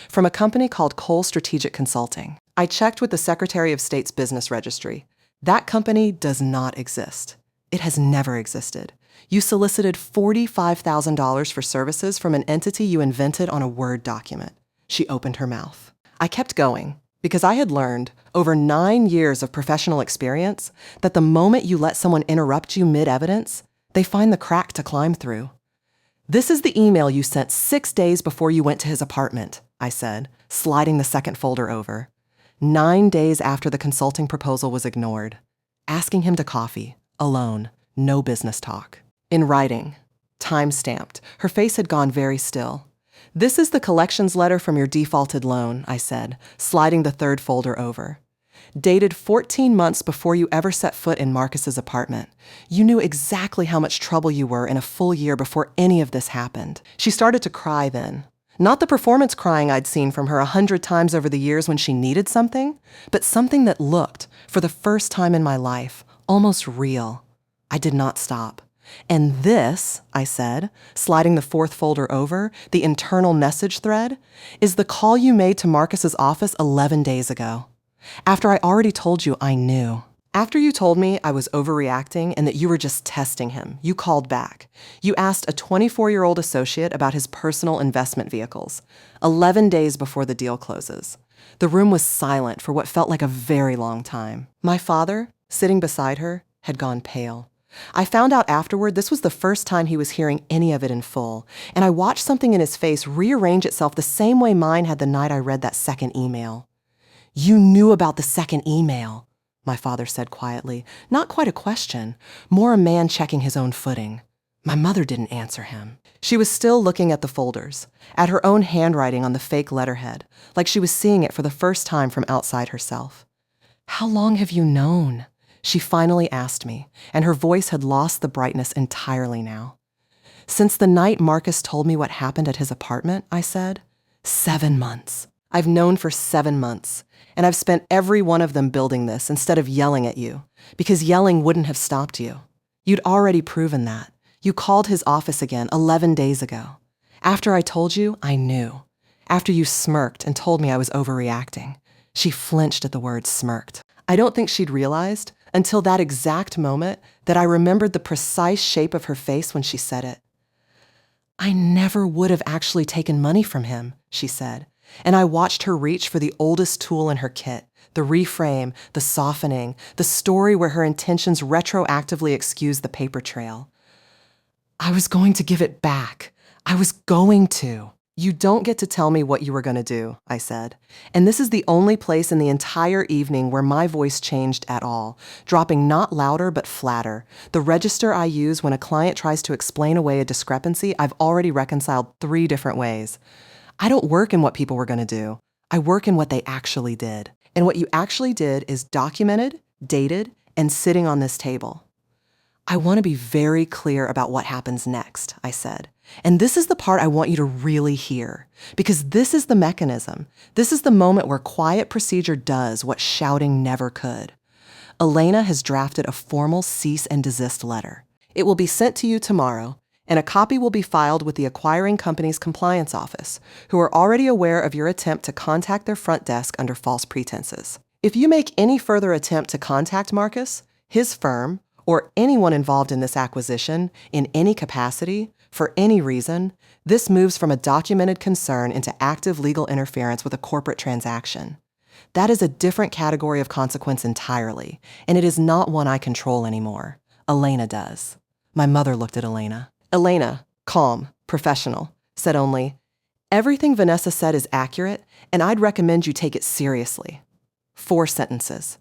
"From a company called Cole Strategic Consulting. I checked with the Secretary of State's business registry. That company does not exist. It has never existed. You solicited $45,000 for services from an entity you invented on a Word document." She opened her mouth. I kept going, because I had learned, over 9 years of professional experience, that the moment you let someone interrupt you mid-evidence, they find the crack to climb through. "This is the email you sent 6 days before you went to his apartment," I said, sliding the second folder over. 9 days after the consulting proposal was ignored. Asking him to coffee, alone, no business talk. In writing, time-stamped, her face had gone very still. "This is the collections letter from your defaulted loan," I said, sliding the third folder over. "Dated 14 months before you ever set foot in Marcus's apartment. You knew exactly how much trouble you were in a full year before any of this happened." She started to cry then. Not the performance crying I'd seen from her 100 times over the years when she needed something, but something that looked, for the first time in my life, almost real. I did not stop. "And this," I said, sliding the 4th folder over, the internal message thread, "is the call you made to Marcus's office 11 days ago. After I already told you I knew. After you told me I was overreacting and that you were just testing him, you called back. You asked a 24-year-old associate about his personal investment vehicles, 11 days before the deal closes. The room was silent for what felt like a very long time. My father, sitting beside her, had gone pale. I found out afterward this was the first time he was hearing any of it in full, and I watched something in his face rearrange itself the same way mine had the night I read that second email. "You knew about the second email," my father said quietly, not quite a question, more a man checking his own footing. My mother didn't answer him. She was still looking at the folders, at her own handwriting on the fake letterhead, like she was seeing it for the first time from outside herself. "How long have you known?" she finally asked me, and her voice had lost the brightness entirely now. "Since the night Marcus told me what happened at his apartment," I said. 7 months. I've known for 7 months, and I've spent every one of them building this instead of yelling at you, because yelling wouldn't have stopped you. You'd already proven that. You called his office again 11 days ago. After I told you, I knew. After you smirked and told me I was overreacting." She flinched at the word smirked. I don't think she'd realized until that exact moment that I remembered the precise shape of her face when she said it. "I never would have actually taken money from him," she said, and I watched her reach for the oldest tool in her kit, the reframe, the softening, the story where her intentions retroactively excused the paper trail. "I was going to give it back. I was going to." "You don't get to tell me what you were going to do," I said. And this is the only place in the entire evening where my voice changed at all, dropping not louder but flatter, the register I use when a client tries to explain away a discrepancy I've already reconciled 3 different ways. I don't work in what people were going to do. I work in what they actually did. And what you actually did is documented, dated, and sitting on this table. "I want to be very clear about what happens next," I said. "And this is the part I want you to really hear, because this is the mechanism. This is the moment where quiet procedure does what shouting never could. Elena has drafted a formal cease and desist letter. It will be sent to you tomorrow, and a copy will be filed with the acquiring company's compliance office, who are already aware of your attempt to contact their front desk under false pretenses. If you make any further attempt to contact Marcus, his firm, or anyone involved in this acquisition, in any capacity, for any reason, this moves from a documented concern into active legal interference with a corporate transaction. That is a different category of consequence entirely, and it is not one I control anymore. Elena does." My mother looked at Elena. Elena, calm, professional, said only, "Everything Vanessa said is accurate, and I'd recommend you take it seriously." 4 sentences.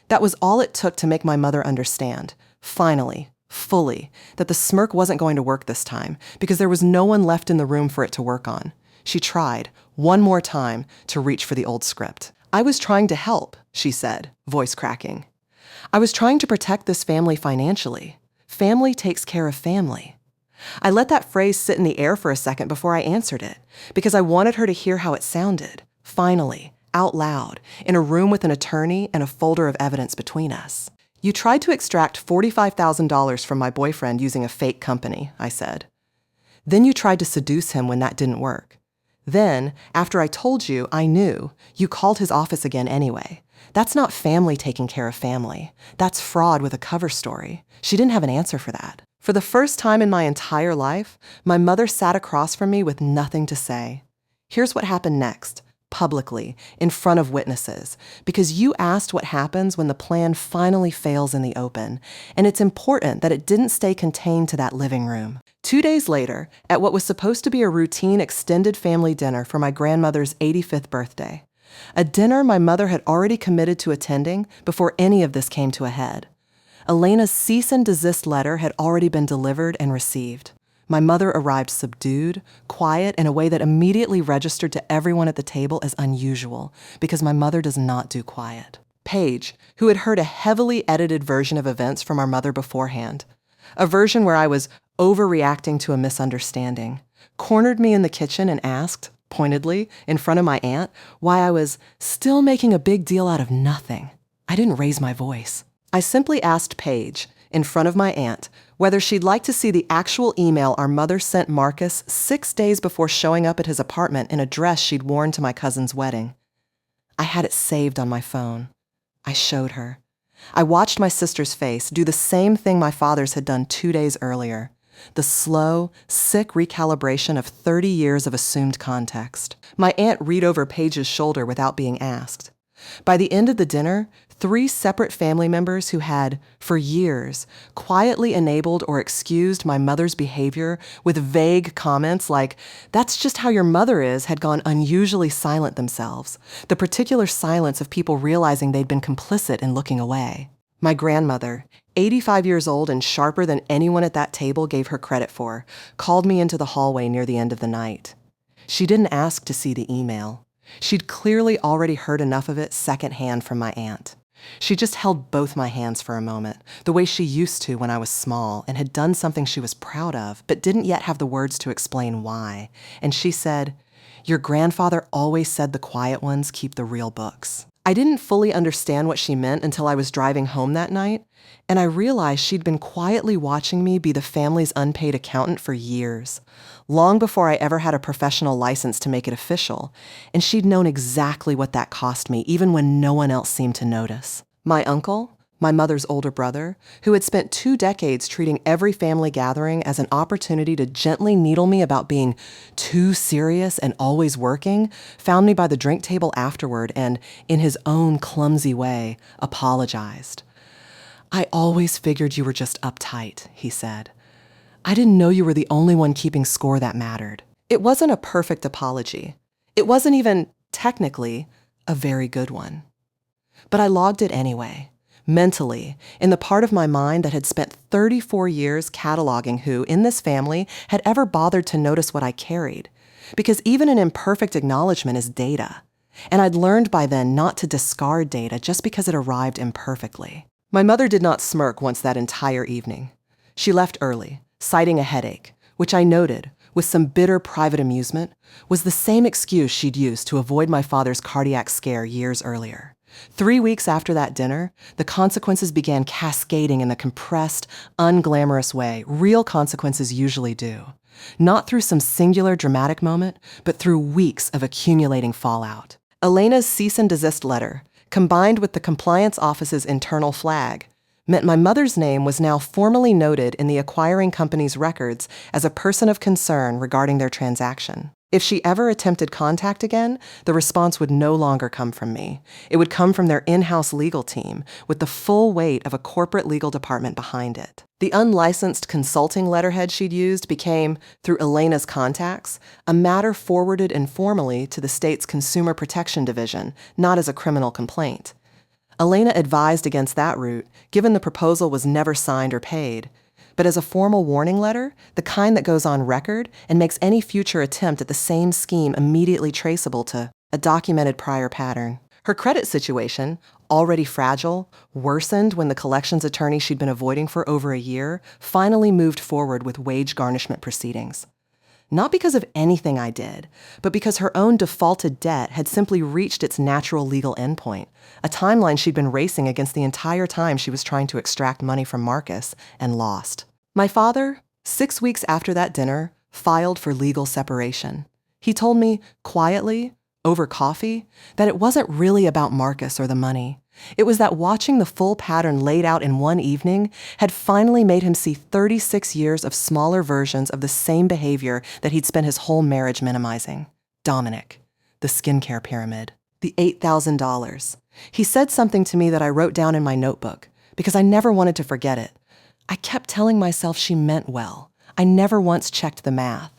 That was all it took to make my mother understand, finally, fully, that the smirk wasn't going to work this time, because there was no one left in the room for it to work on. She tried, one more time, to reach for the old script. "I was trying to help," she said, voice cracking. "I was trying to protect this family financially. Family takes care of family." I let that phrase sit in the air for a second before I answered it, because I wanted her to hear how it sounded, finally, out loud, in a room with an attorney and a folder of evidence between us. "You tried to extract $45,000 from my boyfriend using a fake company," I said. "Then you tried to seduce him when that didn't work. Then, after I told you I knew, you called his office again anyway. That's not family taking care of family. That's fraud with a cover story." She didn't have an answer for that. For the first time in my entire life, my mother sat across from me with nothing to say. "Here's what happened next. Publicly, in front of witnesses, because you asked what happens when the plan finally fails in the open, and it's important that it didn't stay contained to that living room." 2 days later, at what was supposed to be a routine extended family dinner for my grandmother's 85th birthday, a dinner my mother had already committed to attending before any of this came to a head, Elena's cease and desist letter had already been delivered and received. My mother arrived subdued, quiet, in a way that immediately registered to everyone at the table as unusual, because my mother does not do quiet. Paige, who had heard a heavily edited version of events from our mother beforehand, a version where I was overreacting to a misunderstanding, cornered me in the kitchen and asked, pointedly, in front of my aunt, why I was still making a big deal out of nothing. I didn't raise my voice. I simply asked Paige, in front of my aunt, whether she'd like to see the actual email our mother sent Marcus 6 days before showing up at his apartment in a dress she'd worn to my cousin's wedding. I had it saved on my phone. I showed her. I watched my sister's face do the same thing my father's had done 2 days earlier, the slow, sick recalibration of 30 years of assumed context. My aunt read over Paige's shoulder without being asked. By the end of the dinner, 3 separate family members who had, for years, quietly enabled or excused my mother's behavior with vague comments like, "That's just how your mother is," had gone unusually silent themselves, the particular silence of people realizing they'd been complicit in looking away. My grandmother, 85 years old and sharper than anyone at that table gave her credit for, called me into the hallway near the end of the night. She didn't ask to see the email. She'd clearly already heard enough of it secondhand from my aunt. She just held both my hands for a moment, the way she used to when I was small and had done something she was proud of, but didn't yet have the words to explain why. And she said, "Your grandfather always said the quiet ones keep the real books." I didn't fully understand what she meant until I was driving home that night, and I realized she'd been quietly watching me be the family's unpaid accountant for years, long before I ever had a professional license to make it official, and she'd known exactly what that cost me even when no one else seemed to notice. My uncle, my mother's older brother, who had spent 2 decades treating every family gathering as an opportunity to gently needle me about being too serious and always working, found me by the drink table afterward and, in his own clumsy way, apologized. "I always figured you were just uptight," he said. "I didn't know you were the only one keeping score that mattered." It wasn't a perfect apology. It wasn't even, technically, a very good one. But I logged it anyway, mentally, in the part of my mind that had spent 34 years cataloging who, in this family, had ever bothered to notice what I carried. Because even an imperfect acknowledgement is data. And I'd learned by then not to discard data just because it arrived imperfectly. My mother did not smirk once that entire evening. She left early, citing a headache, which I noted, with some bitter private amusement, was the same excuse she'd used to avoid my father's cardiac scare years earlier. 3 weeks after that dinner, the consequences began cascading in the compressed, unglamorous way real consequences usually do. Not through some singular dramatic moment, but through weeks of accumulating fallout. Elena's cease and desist letter, combined with the compliance office's internal flag, meant my mother's name was now formally noted in the acquiring company's records as a person of concern regarding their transaction. If she ever attempted contact again, the response would no longer come from me. It would come from their in-house legal team, with the full weight of a corporate legal department behind it. The unlicensed consulting letterhead she'd used became, through Elena's contacts, a matter forwarded informally to the state's Consumer Protection Division, not as a criminal complaint. Elena advised against that route, given the proposal was never signed or paid. But as a formal warning letter, the kind that goes on record and makes any future attempt at the same scheme immediately traceable to a documented prior pattern. Her credit situation, already fragile, worsened when the collections attorney she'd been avoiding for over a year finally moved forward with wage garnishment proceedings. Not because of anything I did, but because her own defaulted debt had simply reached its natural legal endpoint, a timeline she'd been racing against the entire time she was trying to extract money from Marcus and lost. My father, 6 weeks after that dinner, filed for legal separation. He told me, quietly, over coffee, that it wasn't really about Marcus or the money. It was that watching the full pattern laid out in one evening had finally made him see 36 years of smaller versions of the same behavior that he'd spent his whole marriage minimizing. Dominic, the skincare pyramid, the $8,000. He said something to me that I wrote down in my notebook because I never wanted to forget it. I kept telling myself she meant well. I never once checked the math.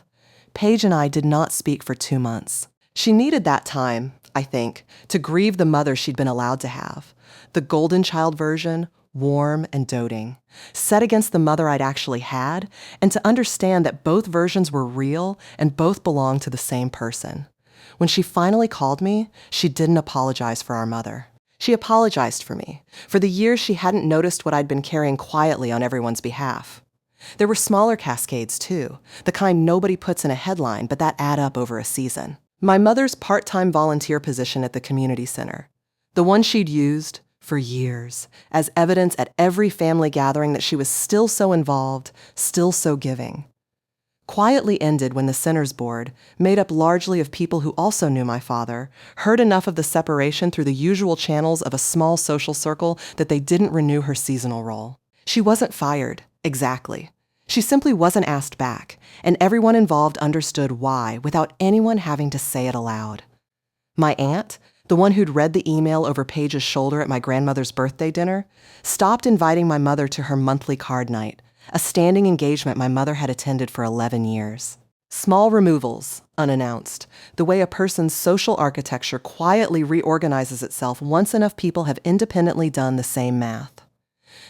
Paige and I did not speak for 2 months. She needed that time, I think, to grieve the mother she'd been allowed to have. The golden child version, warm and doting, set against the mother I'd actually had, and to understand that both versions were real and both belonged to the same person. When she finally called me, she didn't apologize for our mother. She apologized for me, for the years she hadn't noticed what I'd been carrying quietly on everyone's behalf. There were smaller cascades, too, the kind nobody puts in a headline, but that add up over a season. My mother's part-time volunteer position at the community center, the one she'd used, for years, as evidence at every family gathering that she was still so involved, still so giving, quietly ended when the center's board, made up largely of people who also knew my father, heard enough of the separation through the usual channels of a small social circle that they didn't renew her seasonal role. She wasn't fired, exactly. She simply wasn't asked back, and everyone involved understood why without anyone having to say it aloud. My aunt, the one who'd read the email over Paige's shoulder at my grandmother's birthday dinner, stopped inviting my mother to her monthly card night, a standing engagement my mother had attended for 11 years. Small removals, unannounced, the way a person's social architecture quietly reorganizes itself once enough people have independently done the same math.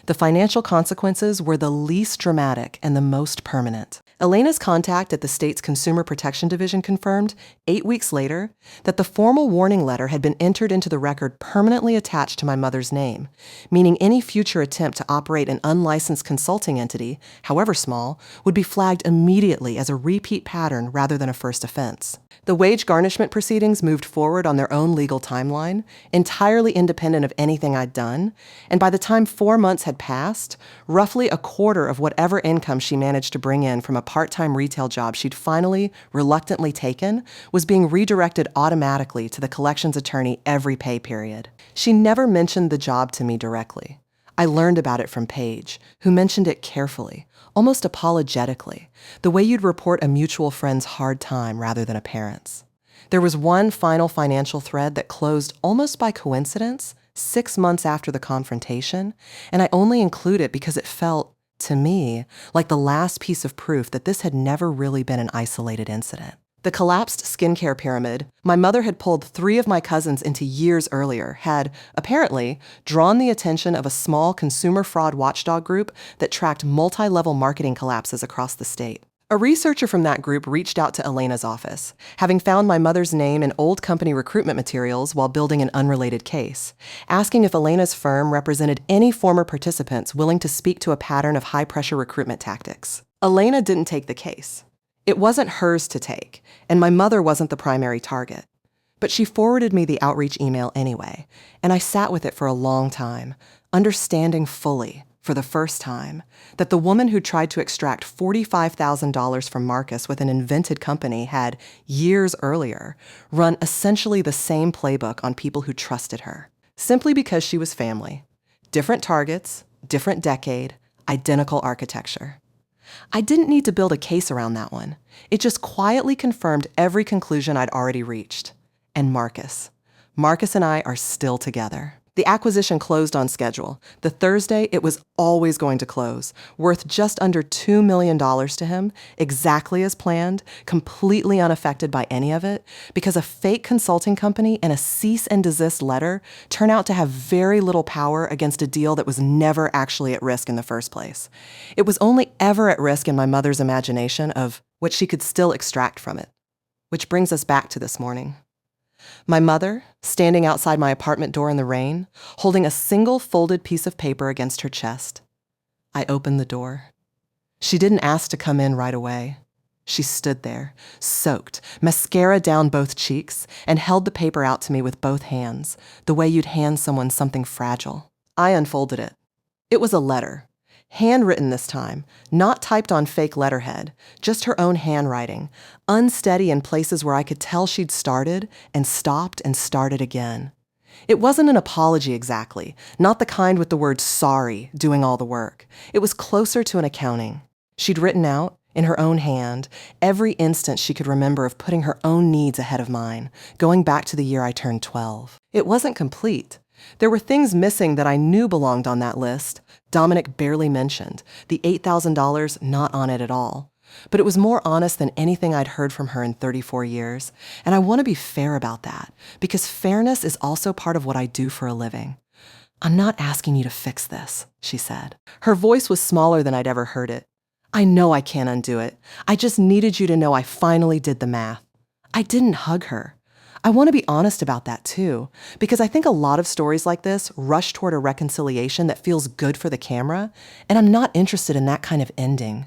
The financial consequences were the least dramatic and the most permanent. Elena's contact at the state's Consumer Protection Division confirmed, 8 weeks later, that the formal warning letter had been entered into the record permanently attached to my mother's name, meaning any future attempt to operate an unlicensed consulting entity, however small, would be flagged immediately as a repeat pattern rather than a first offense. The wage garnishment proceedings moved forward on their own legal timeline, entirely independent of anything I'd done, and by the time 4 months had passed, roughly a quarter of whatever income she managed to bring in from a part-time retail job she'd finally, reluctantly taken was being redirected automatically to the collections attorney every pay period. She never mentioned the job to me directly. I learned about it from Paige, who mentioned it carefully, almost apologetically, the way you'd report a mutual friend's hard time rather than a parent's. There was one final financial thread that closed almost by coincidence 6 months after the confrontation, and I only include it because it felt, to me, like the last piece of proof that this had never really been an isolated incident. The collapsed skincare pyramid my mother had pulled 3 of my cousins into years earlier had, apparently, drawn the attention of a small consumer fraud watchdog group that tracked multi-level marketing collapses across the state. A researcher from that group reached out to Elena's office, having found my mother's name in old company recruitment materials while building an unrelated case, asking if Elena's firm represented any former participants willing to speak to a pattern of high-pressure recruitment tactics. Elena didn't take the case. It wasn't hers to take, and my mother wasn't the primary target. But she forwarded me the outreach email anyway, and I sat with it for a long time, understanding fully, for the first time, that the woman who tried to extract $45,000 from Marcus with an invented company had, years earlier, run essentially the same playbook on people who trusted her, simply because she was family. Different targets, different decade, identical architecture. I didn't need to build a case around that one. It just quietly confirmed every conclusion I'd already reached. And Marcus. Marcus and I are still together. The acquisition closed on schedule. The Thursday it was always going to close, worth just under $2 million to him, exactly as planned, completely unaffected by any of it, because a fake consulting company and a cease and desist letter turn out to have very little power against a deal that was never actually at risk in the first place. It was only ever at risk in my mother's imagination of what she could still extract from it. Which brings us back to this morning. My mother, standing outside my apartment door in the rain, holding a single folded piece of paper against her chest. I opened the door. She didn't ask to come in right away. She stood there, soaked, mascara down both cheeks, and held the paper out to me with both hands, the way you'd hand someone something fragile. I unfolded it. It was a letter. Handwritten this time, not typed on fake letterhead, just her own handwriting, unsteady in places where I could tell she'd started and started again. It wasn't an apology exactly, not the kind with the word sorry doing all the work. It was closer to an accounting. She'd written out, in her own hand, every instance she could remember of putting her own needs ahead of mine, going back to the year I turned 12. It wasn't complete. There were things missing that I knew belonged on that list. Dominic barely mentioned, the $8,000 not on it at all. But it was more honest than anything I'd heard from her in 34 years, and I want to be fair about that, because fairness is also part of what I do for a living. "I'm not asking you to fix this," she said. Her voice was smaller than I'd ever heard it. "I know I can't undo it. I just needed you to know I finally did the math." I didn't hug her. I want to be honest about that too, because I think a lot of stories like this rush toward a reconciliation that feels good for the camera, and I'm not interested in that kind of ending.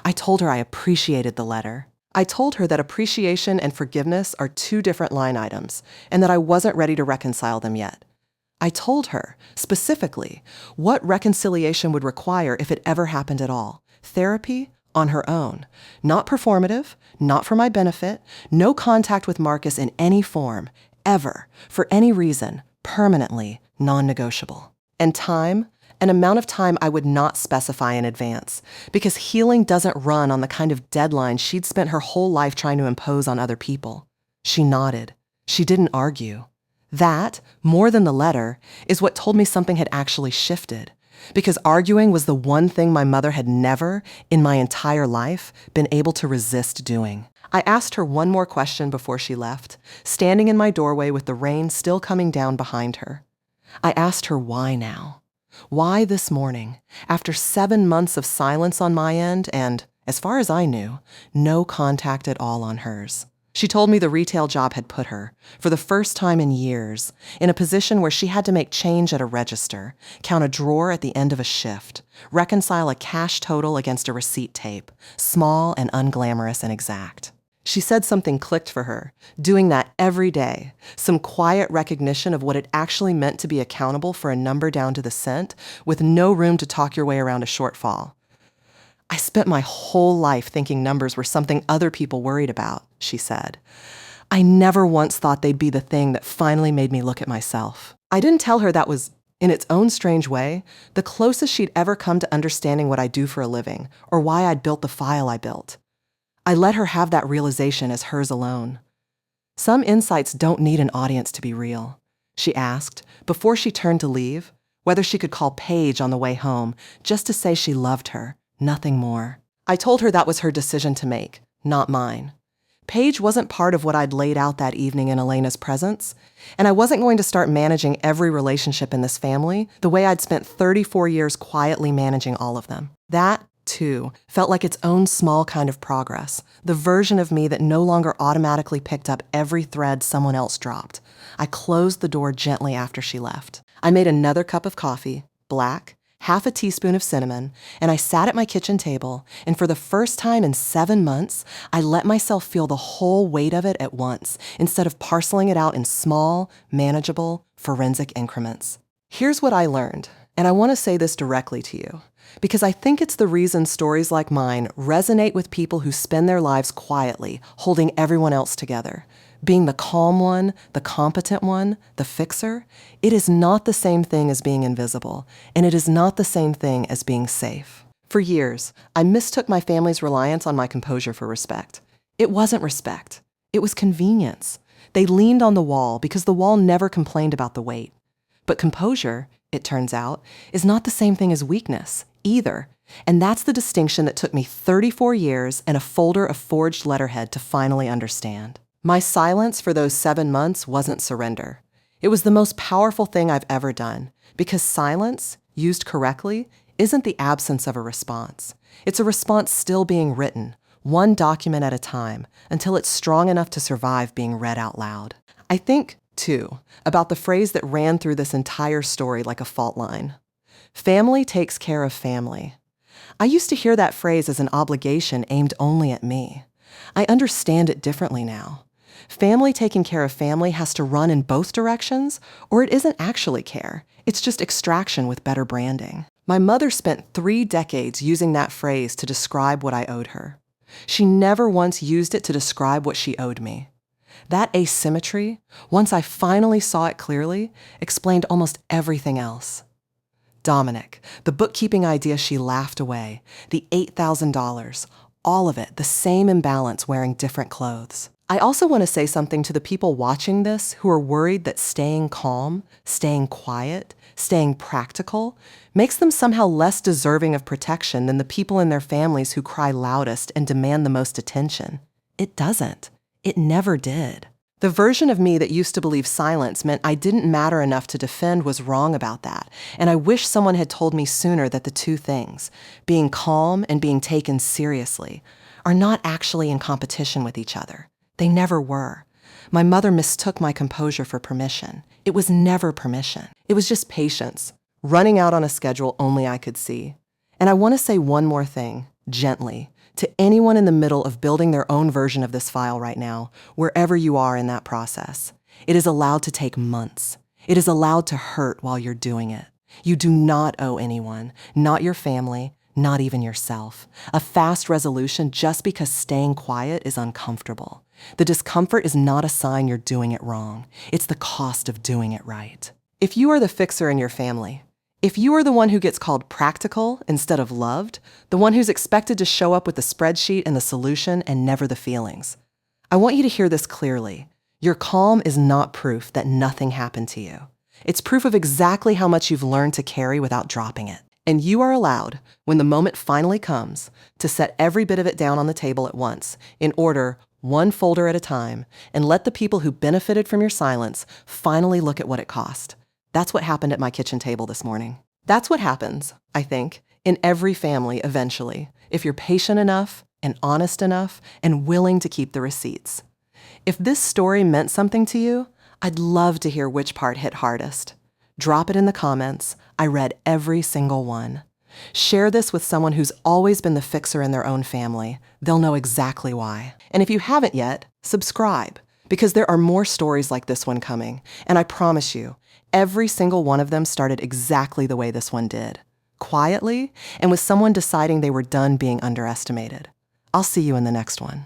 I told her I appreciated the letter. I told her that appreciation and forgiveness are 2 different line items, and that I wasn't ready to reconcile them yet. I told her, specifically, what reconciliation would require if it ever happened at all. Therapy on her own. Not performative, not for my benefit, no contact with Marcus in any form, ever, for any reason, permanently non-negotiable. And time, an amount of time I would not specify in advance, because healing doesn't run on the kind of deadline she'd spent her whole life trying to impose on other people. She nodded. She didn't argue. That, more than the letter, is what told me something had actually shifted. Because arguing was the one thing my mother had never, in my entire life, been able to resist doing. I asked her one more question before she left, standing in my doorway with the rain still coming down behind her. I asked her why now. Why this morning, after 7 months of silence on my end and, as far as I knew, no contact at all on hers. She told me the retail job had put her, for the first time in years, in a position where she had to make change at a register, count a drawer at the end of a shift, reconcile a cash total against a receipt tape, small and unglamorous and exact. She said something clicked for her, doing that every day, some quiet recognition of what it actually meant to be accountable for a number down to the cent, with no room to talk your way around a shortfall. I spent my whole life thinking numbers were something other people worried about, she said. I never once thought they'd be the thing that finally made me look at myself. I didn't tell her that was, in its own strange way, the closest she'd ever come to understanding what I do for a living or why I'd built the file I built. I let her have that realization as hers alone. Some insights don't need an audience to be real, she asked, before she turned to leave, whether she could call Paige on the way home just to say she loved her, nothing more. I told her that was her decision to make, not mine. Paige wasn't part of what I'd laid out that evening in Elena's presence, and I wasn't going to start managing every relationship in this family the way I'd spent 34 years quietly managing all of them. That, too, felt like its own small kind of progress, the version of me that no longer automatically picked up every thread someone else dropped. I closed the door gently after she left. I made another cup of coffee, black, half a teaspoon of cinnamon, and I sat at my kitchen table, and for the first time in 7 months, I let myself feel the whole weight of it at once, instead of parceling it out in small, manageable, forensic increments. Here's what I learned, and I want to say this directly to you, because I think it's the reason stories like mine resonate with people who spend their lives quietly, holding everyone else together. Being the calm one, the competent one, the fixer, it is not the same thing as being invisible, and it is not the same thing as being safe. For years, I mistook my family's reliance on my composure for respect. It wasn't respect. It was convenience. They leaned on the wall because the wall never complained about the weight. But composure, it turns out, is not the same thing as weakness, either. And that's the distinction that took me 34 years and a folder of forged letterhead to finally understand. My silence for those 7 months wasn't surrender. It was the most powerful thing I've ever done, because silence, used correctly, isn't the absence of a response. It's a response still being written, one document at a time, until it's strong enough to survive being read out loud. I think, too, about the phrase that ran through this entire story like a fault line. Family takes care of family. I used to hear that phrase as an obligation aimed only at me. I understand it differently now. Family taking care of family has to run in both directions, or it isn't actually care. It's just extraction with better branding. My mother spent 3 decades using that phrase to describe what I owed her. She never once used it to describe what she owed me. That asymmetry, once I finally saw it clearly, explained almost everything else. Dominic, the bookkeeping idea she laughed away, the $8,000, all of it, the same imbalance wearing different clothes. I also want to say something to the people watching this who are worried that staying calm, staying quiet, staying practical makes them somehow less deserving of protection than the people in their families who cry loudest and demand the most attention. It doesn't. It never did. The version of me that used to believe silence meant I didn't matter enough to defend was wrong about that, and I wish someone had told me sooner that the two things, being calm and being taken seriously, are not actually in competition with each other. They never were. My mother mistook my composure for permission. It was never permission. It was just patience, running out on a schedule only I could see. And I want to say one more thing, gently, to anyone in the middle of building their own version of this file right now, wherever you are in that process. It is allowed to take months. It is allowed to hurt while you're doing it. You do not owe anyone, not your family, not even yourself, a fast resolution just because staying quiet is uncomfortable. The discomfort is not a sign you're doing it wrong. It's the cost of doing it right. If you are the fixer in your family, if you are the one who gets called practical instead of loved, the one who's expected to show up with the spreadsheet and the solution and never the feelings, I want you to hear this clearly. Your calm is not proof that nothing happened to you. It's proof of exactly how much you've learned to carry without dropping it. And you are allowed, when the moment finally comes, to set every bit of it down on the table at once, in order, one folder at a time, and let the people who benefited from your silence finally look at what it cost. That's what happened at my kitchen table this morning. That's what happens, I think, in every family eventually, if you're patient enough and honest enough and willing to keep the receipts. If this story meant something to you, I'd love to hear which part hit hardest. Drop it in the comments. I read every single one. Share this with someone who's always been the fixer in their own family. They'll know exactly why. And if you haven't yet, subscribe, because there are more stories like this one coming. And I promise you, every single one of them started exactly the way this one did. quietly and with someone deciding they were done being underestimated. I'll see you in the next one.